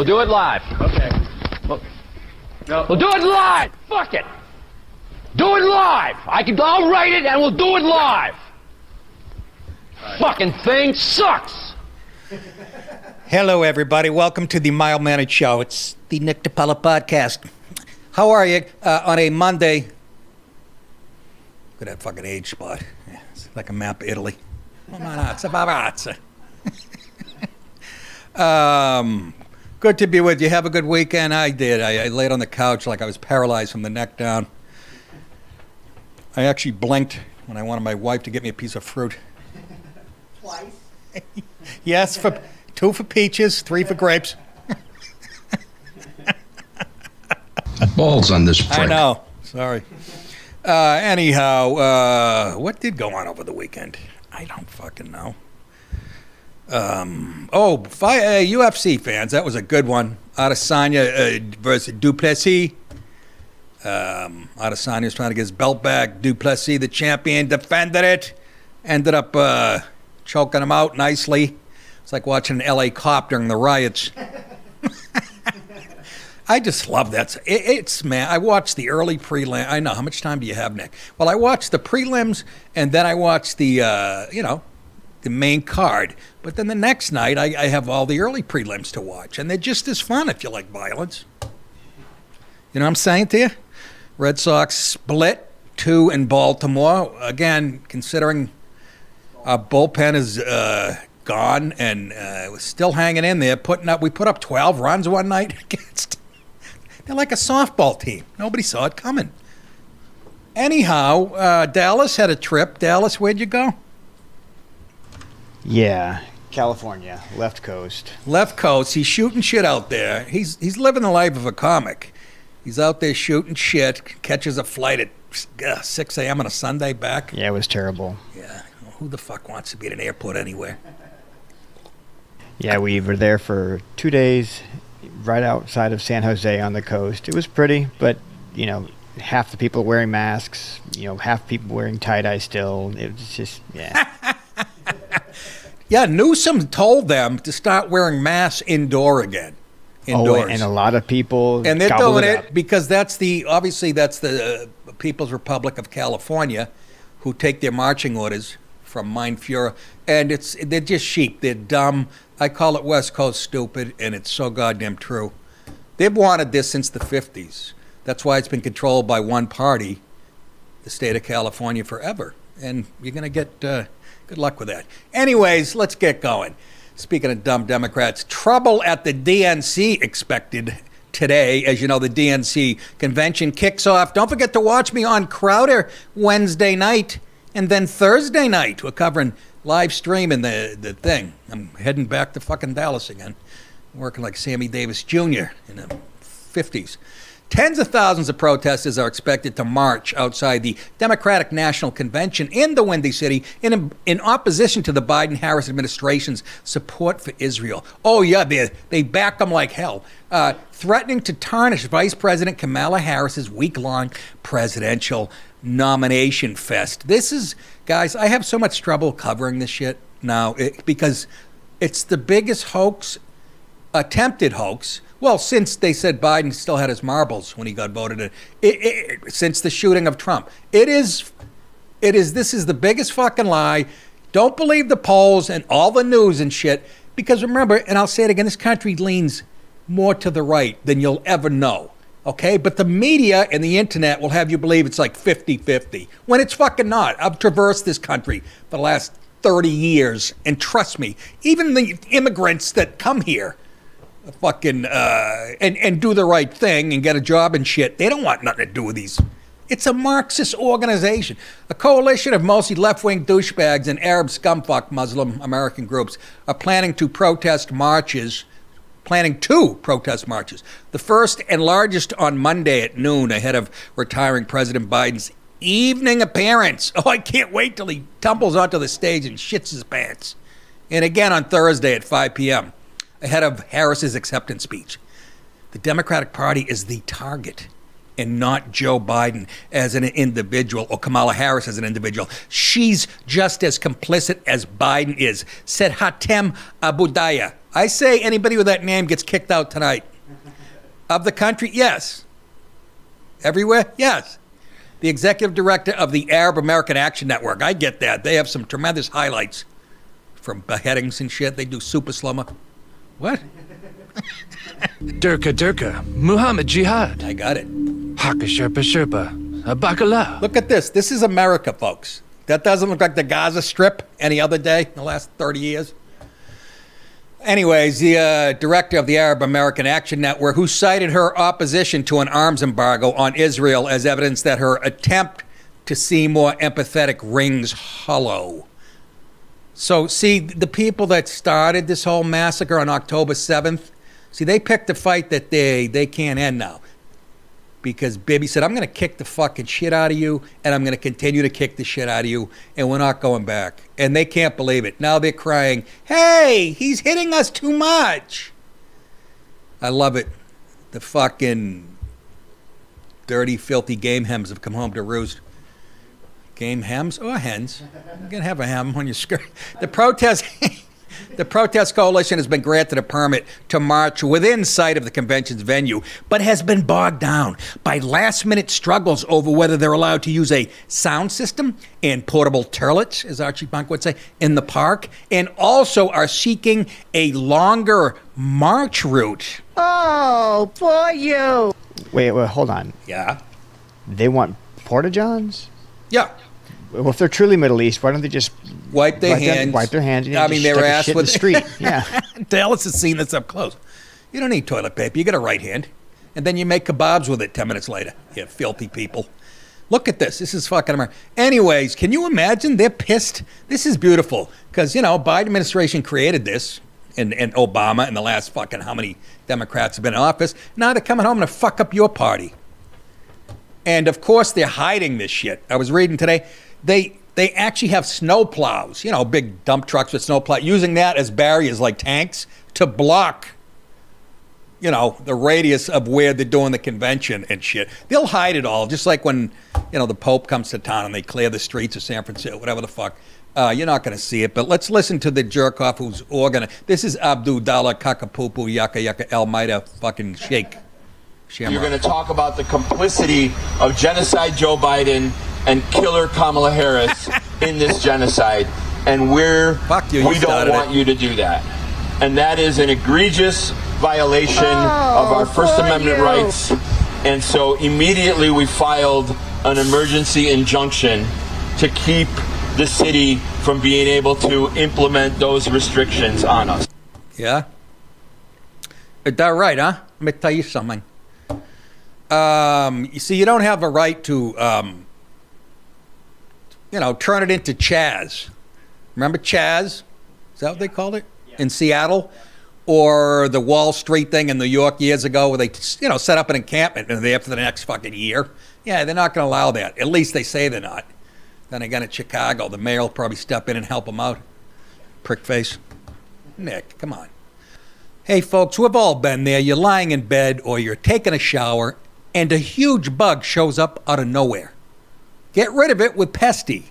We'll do it live. Okay. We'll do it live. Fuck it. Do it live. I'll write it and we'll do it live. Fucking thing sucks. Hello, everybody. Welcome to the Mild-Mannered Show. It's the Nick Di Paolo podcast. How are you on a Monday? Look at that fucking age spot. Yeah, it's like a map of Italy. Good to be with you. Have a good weekend. I did. I laid on the couch like I was paralyzed from the neck down. I actually blinked when I wanted my wife to get me a piece of fruit. Twice? Yes, 2 for peaches, 3 for grapes. Balls on this prick. I know. Sorry. Anyhow, what did go on over the weekend? I don't fucking know. UFC fans, that was a good one. Adesanya versus Duplessis. Adesanya was trying to get his belt back. Duplessis, the champion, defended it. Ended up choking him out nicely. It's like watching an LA cop during the riots. I just love that. Man, I watched the early prelim. I know. How much time do you have, Nick? Well, I watched the prelims, and then I watched the, the main card. But then the next night, I have all the early prelims to watch, and they're just as fun if you like violence. You know what I'm saying to you? Red Sox split 2 in Baltimore. Again, considering our bullpen is gone and we're still hanging in there. We put up 12 runs one night against. They're like a softball team. Nobody saw it coming. Anyhow, Dallas had a trip. Dallas, where'd you go? Yeah, California, left coast. Left coast. He's shooting shit out there. He's living the life of a comic. He's out there shooting shit, catches a flight at 6 a.m. on a Sunday back. Yeah, it was terrible. Yeah, who the fuck wants to be at an airport anywhere? Yeah, we were there for 2 days, right outside of San Jose on the coast. It was pretty, but, half the people wearing masks, half people wearing tie-dye still. It was just, yeah. Yeah, Newsom told them to start wearing masks indoors. Oh, and a lot of people and they're doing it up. because that's the People's Republic of California, who take their marching orders from Mein Führer, and they're just sheep. They're dumb. I call it West Coast stupid, and it's so goddamn true. They've wanted this since the 50s. That's why it's been controlled by one party, the state of California, forever. And you're going to get good luck with that. Anyways, let's get going. Speaking of dumb Democrats, trouble at the DNC expected today. As you know, the DNC convention kicks off. Don't forget to watch me on Crowder Wednesday night and then Thursday night. We're covering live streaming the thing. I'm heading back to fucking Dallas again. Working like Sammy Davis Jr. in the 50s. Tens of thousands of protesters are expected to march outside the Democratic National Convention in the Windy City in opposition to the Biden-Harris administration's support for Israel. Oh, yeah, they back them like hell, threatening to tarnish Vice President Kamala Harris's week-long presidential nomination fest. This is, guys, I have so much trouble covering this shit now because it's the biggest hoax, attempted hoax. Well, since they said Biden still had his marbles when he got voted in, since the shooting of Trump. This is the biggest fucking lie. Don't believe the polls and all the news and shit, because remember, and I'll say it again, this country leans more to the right than you'll ever know, okay? But the media and the internet will have you believe it's like 50-50, when it's fucking not. I've traversed this country for the last 30 years, and trust me, even the immigrants that come here, fucking and do the right thing and get a job and shit. They don't want nothing to do with these. It's a Marxist organization. A coalition of mostly left-wing douchebags and Arab scumfuck Muslim American groups are planning two protest marches. The first and largest on Monday at noon ahead of retiring President Biden's evening appearance. Oh, I can't wait till he tumbles onto the stage and shits his pants. And again on Thursday at 5 p.m. ahead of Harris's acceptance speech. The Democratic Party is the target and not Joe Biden as an individual or Kamala Harris as an individual. She's just as complicit as Biden is, said Hatem Abudaya, I say anybody with that name gets kicked out tonight. Of the country, yes. Everywhere, yes. The executive director of the Arab American Action Network. I get that. They have some tremendous highlights from beheadings and shit. They do super slow-mo. What? Durka, Muhammad Jihad. I got it. Haka Sherpa Sherpa, Bakala. Look at this. This is America, folks. That doesn't look like the Gaza Strip any other day in the last 30 years. Anyways, the director of the Arab American Action Network, who cited her opposition to an arms embargo on Israel as evidence that her attempt to seem more empathetic rings hollow. So, see, the people that started this whole massacre on October 7th, see, they picked a fight that they can't end now. Because Bibi said, I'm going to kick the fucking shit out of you, and I'm going to continue to kick the shit out of you, and we're not going back. And they can't believe it. Now they're crying, hey, he's hitting us too much. I love it. The fucking dirty, filthy game hems have come home to roost. Game hems or hens? You can have a hem on your skirt. The protest coalition has been granted a permit to march within sight of the convention's venue, but has been bogged down by last-minute struggles over whether they're allowed to use a sound system and portable toilets, as Archie Bunk would say, in the park, and also are seeking a longer march route. Oh, poor you. Wait, hold on. Yeah? They want porta-johns? Yeah. Well, if they're truly Middle East, why don't they just Wipe their hands. Wipe their hands. I mean, they were asked shit in the street. Yeah. Dallas has seen this up close. You don't need toilet paper. You get a right hand. And then you make kebabs with it 10 minutes later. You filthy people. Look at this. This is fucking America. Anyways, can you imagine? They're pissed. This is beautiful. Because, Biden administration created this. And Obama and the last fucking how many Democrats have been in office. Now they're coming home to fuck up your party. And, of course, they're hiding this shit. I was reading today. They actually have snow plows, big dump trucks with snow plow, using that as barriers like tanks to block, the radius of where they're doing the convention and shit. They'll hide it all, just like when, the Pope comes to town and they clear the streets of San Francisco, whatever the fuck. You're not going to see it, but let's listen to the jerk-off who's organized. This is Abdullah Kakapupu Yaka Yaka El Maida fucking Sheikh. You're going to talk about the complicity of genocide Joe Biden and killer Kamala Harris in this genocide. And we don't want you to do that. And that is an egregious violation of our First Amendment rights. And so immediately we filed an emergency injunction to keep the city from being able to implement those restrictions on us. Yeah? Is that right, huh? Let me tell you something. You see, you don't have a right to, turn it into Chaz. Remember Chaz? Is that what they called it? Yeah. In Seattle? Or the Wall Street thing in New York years ago where they, set up an encampment and they're there for the next fucking year? Yeah, they're not going to allow that. At least they say they're not. Then again, at Chicago, the mayor will probably step in and help them out. Prick face. Nick, come on. Hey, folks, we've all been there. You're lying in bed or you're taking a shower and a huge bug shows up out of nowhere. Get rid of it with Pesty.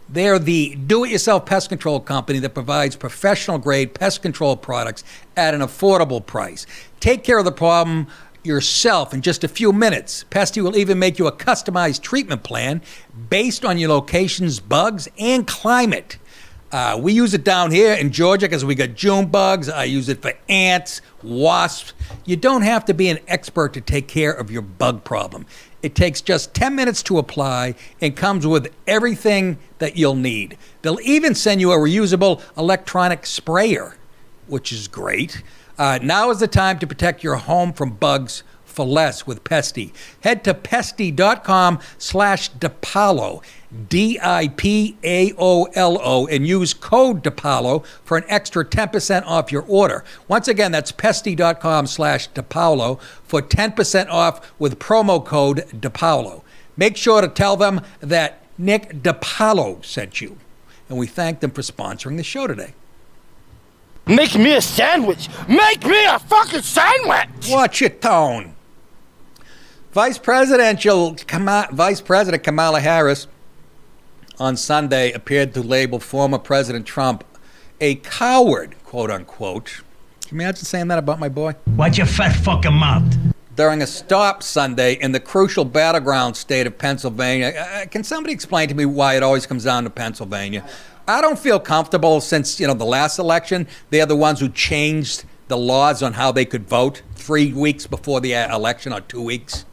They're the do-it-yourself pest control company that provides professional-grade pest control products at an affordable price. Take care of the problem yourself in just a few minutes. Pesty will even make you a customized treatment plan based on your location's bugs and climate. We use it down here in Georgia because we got June bugs. I use it for ants, wasps. You don't have to be an expert to take care of your bug problem. It takes just 10 minutes to apply and comes with everything that you'll need. They'll even send you a reusable electronic sprayer, which is great. Now is the time to protect your home from bugs for less with Pesty. Head to pesty.com/DiPaolo, DiPaolo, and use code DiPaolo for an extra 10% off your order. Once again, that's pesty.com/DiPaolo for 10% off with promo code DiPaolo. Make sure to tell them that Nick DiPaolo sent you. And we thank them for sponsoring the show today. Make me a sandwich. Make me a fucking sandwich. Watch your tone. Vice President Kamala Harris on Sunday appeared to label former President Trump a coward, quote unquote, Can you imagine saying that about my boy? Watch your fat fucking mouth. During a stop Sunday in the crucial battleground state of Pennsylvania, can somebody explain to me why it always comes down to Pennsylvania? I don't feel comfortable since, the last election. They're the ones who changed the laws on how they could vote 3 weeks before the election or 2 weeks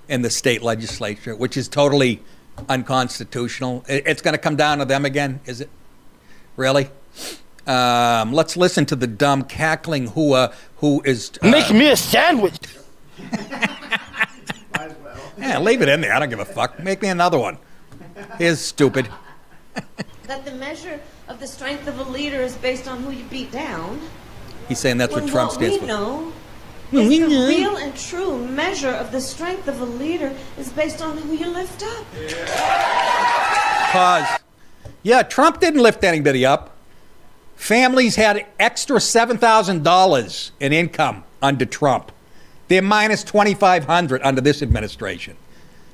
in the state legislature, which is totally unconstitutional. It's going to come down to them again, is it? Really? Let's listen to the dumb cackling who is... Make me a sandwich. Yeah, leave it in there. I don't give a fuck. Make me another one. Here's stupid. That the measure of the strength of a leader is based on who you beat down. He's saying that's what Trump stands for. What we know is the real and true measure of the strength of a leader is based on who you lift up. Pause. Yeah, Trump didn't lift anybody up. Families had extra $7,000 in income under Trump. They're minus $2,500 under this administration.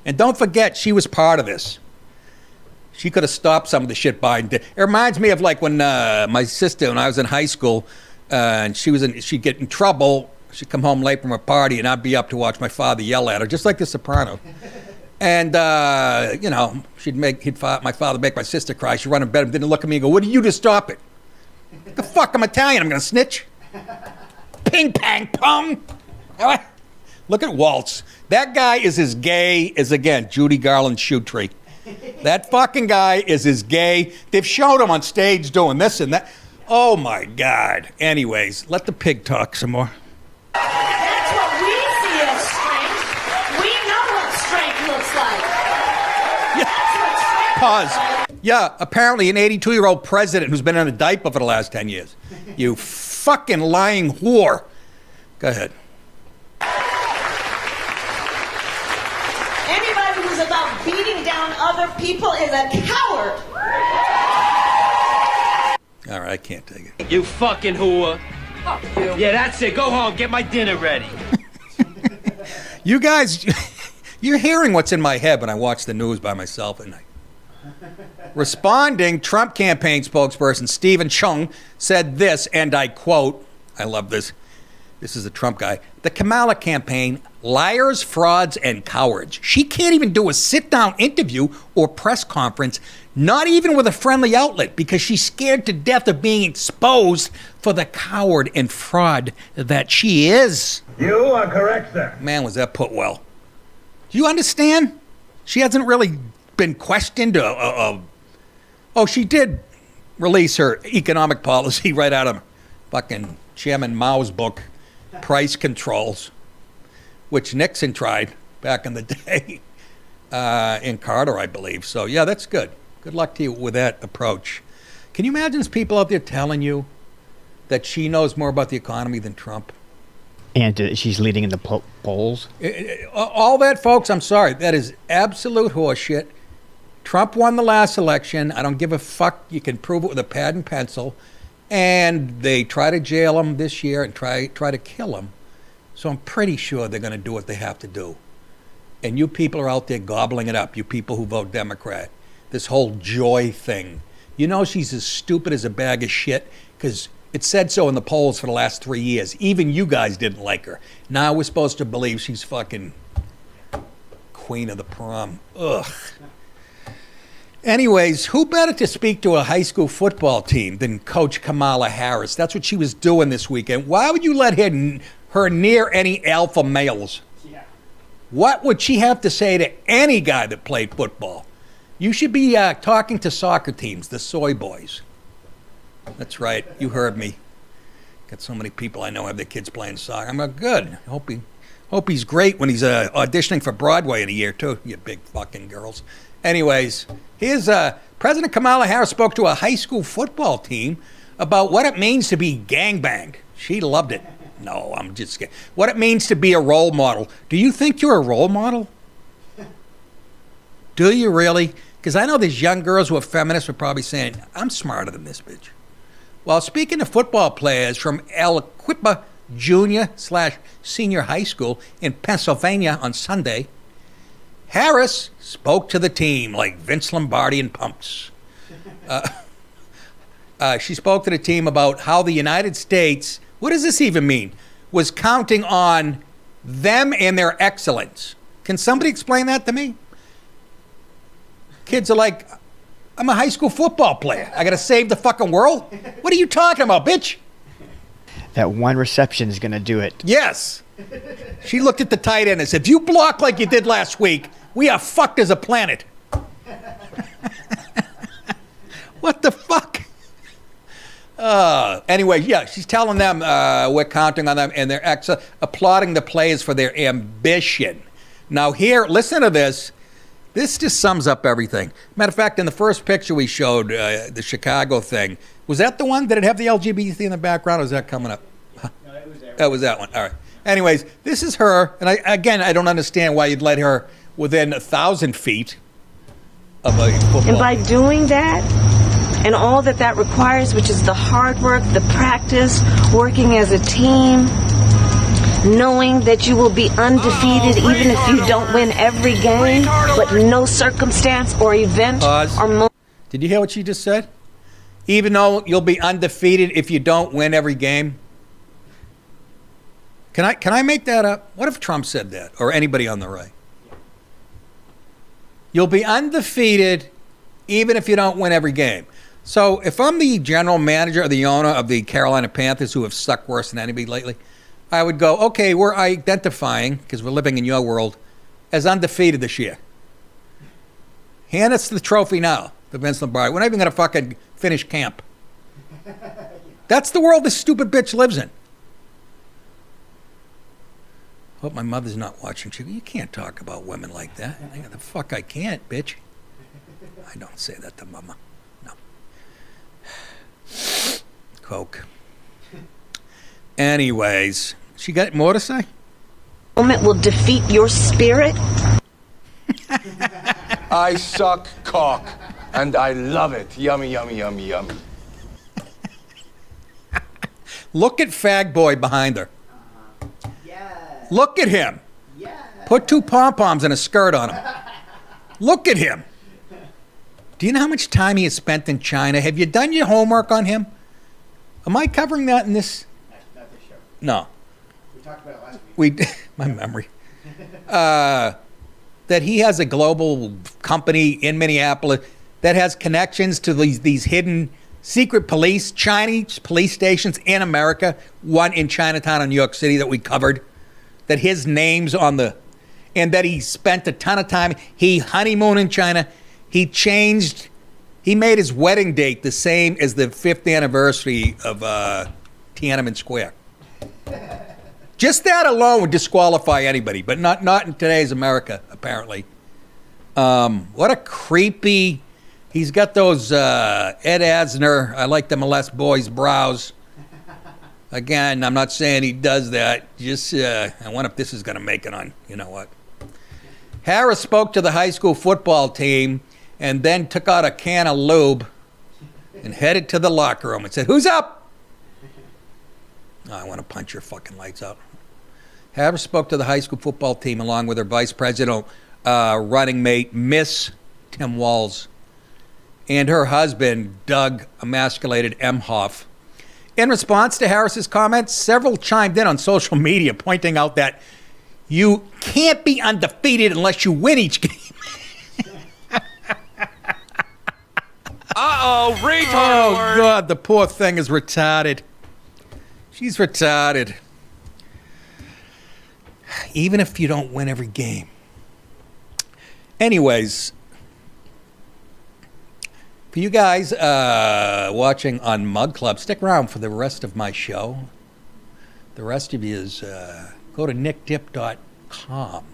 And don't forget, she was part of this. She could have stopped some of the shit Biden did. It reminds me of like when my sister, when I was in high school, and she'd get in trouble. She'd come home late from a party, and I'd be up to watch my father yell at her, just like The Sopranos. And my father make my sister cry. She'd run in bed and didn't look at me and go, "What did you do to stop it?" The fuck, I'm Italian. I'm gonna snitch. Ping, pang, pong. Look at Waltz. That guy is as gay as, again, Judy Garland's shoe tree. That fucking guy is as gay. They've shown him on stage doing this and that. Oh, my God. Anyways, let the pig talk some more. That's what we see as strength. We know what strength looks like. Yeah. Pause. Yeah, apparently an 82-year-old president who's been in a diaper for the last 10 years. You fucking lying whore. Go ahead. Anybody who's about beating down other people is a coward. All right, I can't take it. You fucking whore. Yeah, that's it. Go home. Get my dinner ready. You guys, you're hearing what's in my head when I watch the news by myself at night. Responding, Trump campaign spokesperson Stephen Chung said this, and I quote, I love this. This is a Trump guy. The Kamala campaign, liars, frauds, and cowards. She can't even do a sit-down interview or press conference, not even with a friendly outlet, because she's scared to death of being exposed for the coward and fraud that she is. You are correct, sir. Man, was that put well. Do you understand? She hasn't really been questioned. She did release her economic policy right out of fucking Chairman Mao's book, Price Controls, which Nixon tried back in the day, in Carter, I believe. So, yeah, that's good. Good luck to you with that approach. Can you imagine there's people out there telling you that she knows more about the economy than Trump? And she's leading in the polls? All that, folks, I'm sorry. That is absolute horseshit. Trump won the last election. I don't give a fuck. You can prove it with a pad and pencil. And they try to jail him this year and try to kill him. So I'm pretty sure they're going to do what they have to do. And you people are out there gobbling it up, you people who vote Democrat. This whole joy thing. You know she's as stupid as a bag of shit because it said so in the polls for the last 3 years. Even you guys didn't like her. Now we're supposed to believe she's fucking queen of the prom. Ugh. Anyways, who better to speak to a high school football team than Coach Camala Harris? That's what she was doing this weekend. Why would you let her near any alpha males? Yeah. What would she have to say to any guy that played football? You should be talking to soccer teams, the soy boys. That's right. You heard me. Got so many people I know have their kids playing soccer. I'm like, good. Hope he's great when he's auditioning for Broadway in a year, too, you big fucking girls. Anyways, here's President Kamala Harris spoke to a high school football team about what it means to be gangbanged. She loved it. No, I'm just kidding. What it means to be a role model. Do you think you're a role model? Do you really? Because I know these young girls who are feminists are probably saying, I'm smarter than this bitch. Well, speaking of football players from El Quipa Junior/Senior High School in Pennsylvania on Sunday, Harris spoke to the team like Vince Lombardi and Pumps. She spoke to the team about how the United States What does this even mean? Was counting on them and their excellence. Can somebody explain that to me? Kids are like, I'm a high school football player. I got to save the fucking world? What are you talking about, bitch? That one reception is going to do it. Yes. She looked at the tight end and said, if you block like you did last week, we are fucked as a planet. What the fuck? Anyway, yeah, she's telling them we're counting on them and they're applauding the players for their ambition. Now here, listen to this. This just sums up everything. Matter of fact, in the first picture we showed, the Chicago thing, was that the one? Did it have the LGBT in the background, or is that coming up? No, it was there. That was that one. All right. Anyways, this is her, and I don't understand why you'd let her within 1,000 feet of a football. And by doing that, and all that requires, which is the hard work, the practice, working as a team, knowing that you will be undefeated even if you don't win every game, but no circumstance or event or moment. Did you hear what she just said? Even though you'll be undefeated if you don't win every game? Can I make that up? What if Trump said that, or anybody on the right? You'll be undefeated even if you don't win every game. So if I'm the general manager or the owner of the Carolina Panthers, who have sucked worse than anybody lately, I would go, okay, we're identifying, because we're living in your world, as undefeated this year. Hand us the trophy now, the Vince Lombardi. We're not even going to fucking finish camp. That's the world this stupid bitch lives in. Hope my mother's not watching. She goes, you can't talk about women like that. I go, the fuck I can't, bitch. I don't say that to mama. No. Coke. Anyways, she got more to say? Moment will defeat your spirit. I suck cock, and I love it. Yummy, yummy, yummy, yummy. Look at Fag Boy behind her. Yes. Look at him. Yes. Put 2 pom-poms and a skirt on him. Look at him. Do you know how much time he has spent in China? Have you done your homework on him? Am I covering that in this? Not this show. No. We talked about it last week. My memory. That he has a global company in Minneapolis that has connections to these hidden secret police, Chinese police stations in America, one in Chinatown in New York City that we covered, that his name's on the, and that he spent a ton of time, he honeymooned in China, he made his wedding date the same as the 5th anniversary of Tiananmen Square. Just that alone would disqualify anybody, but not in today's America, apparently. What a creepy... He's got those Ed Asner, I like to molest boys' brows. Again, I'm not saying he does that. Just, I wonder if this is going to make it on, you know what. Harris spoke to the high school football team and then took out a can of lube and headed to the locker room and said, "Who's up?" Oh, I want to punch your fucking lights out. Harris spoke to the high school football team along with her vice president, running mate, Miss Tim Walls, and her husband, Doug Emasculated Emhoff. In response to Harris's comments, several chimed in on social media, pointing out that you can't be undefeated unless you win each game. Uh-oh, retard Oh, alert. God, the poor thing is retarded. She's retarded. Even if you don't win every game. Anyways, for you guys watching on Mug Club, stick around for the rest of my show. The rest of you is go to nickdip.com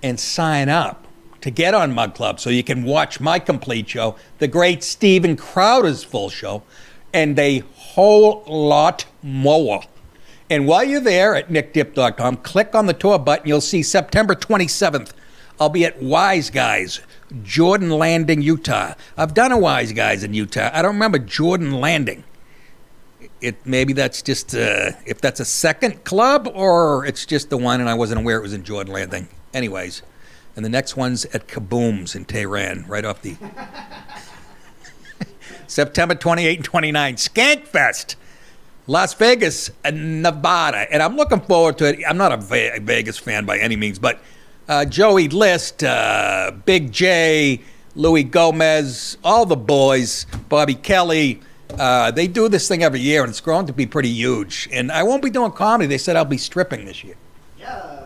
and sign up to get on Mug Club so you can watch my complete show, the great Steven Crowder's full show, and a whole lot more. And while you're there at nickdip.com, click on the tour button. You'll see September 27th. I'll be at Wise Guys, Jordan Landing, Utah. I've done a Wise Guys in Utah. I don't remember Jordan Landing. Maybe that's just, if that's a second club or it's just the one and I wasn't aware it was in Jordan Landing. Anyways, and the next one's at Kaboom's in Tehran, right off the... September 28 and 29, Skankfest. Las Vegas, Nevada. And I'm looking forward to it. I'm not a Vegas fan by any means, but Joey List, Big J, Louis Gomez, all the boys, Bobby Kelly, they do this thing every year, and it's grown to be pretty huge. And I won't be doing comedy. They said I'll be stripping this year. Yeah.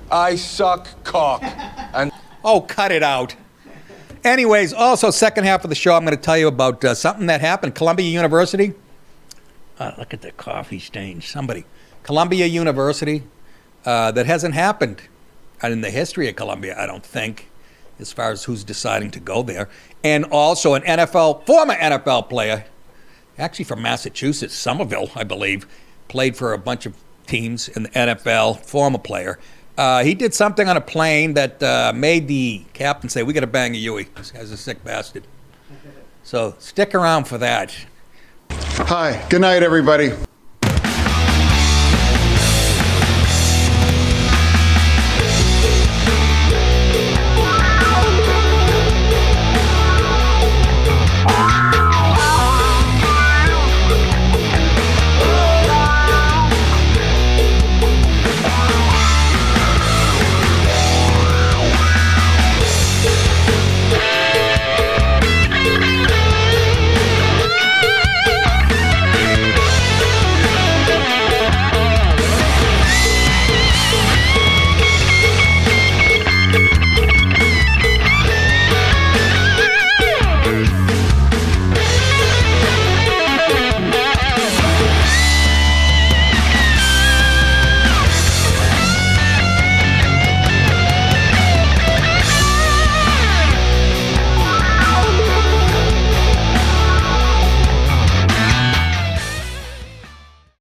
I suck cock. And Oh, cut it out. Anyways, also, second half of the show, I'm going to tell you about something that happened at Columbia University. Look at the coffee stains. Somebody. Columbia University. That hasn't happened in the history of Columbia, I don't think, as far as who's deciding to go there. And also an former NFL player, actually from Massachusetts, Somerville, I believe, played for a bunch of teams in the NFL, former player. He did something on a plane that made the captain say, "We got to bang a Yui. This guy's a sick bastard." So stick around for that. Hi, good night, everybody.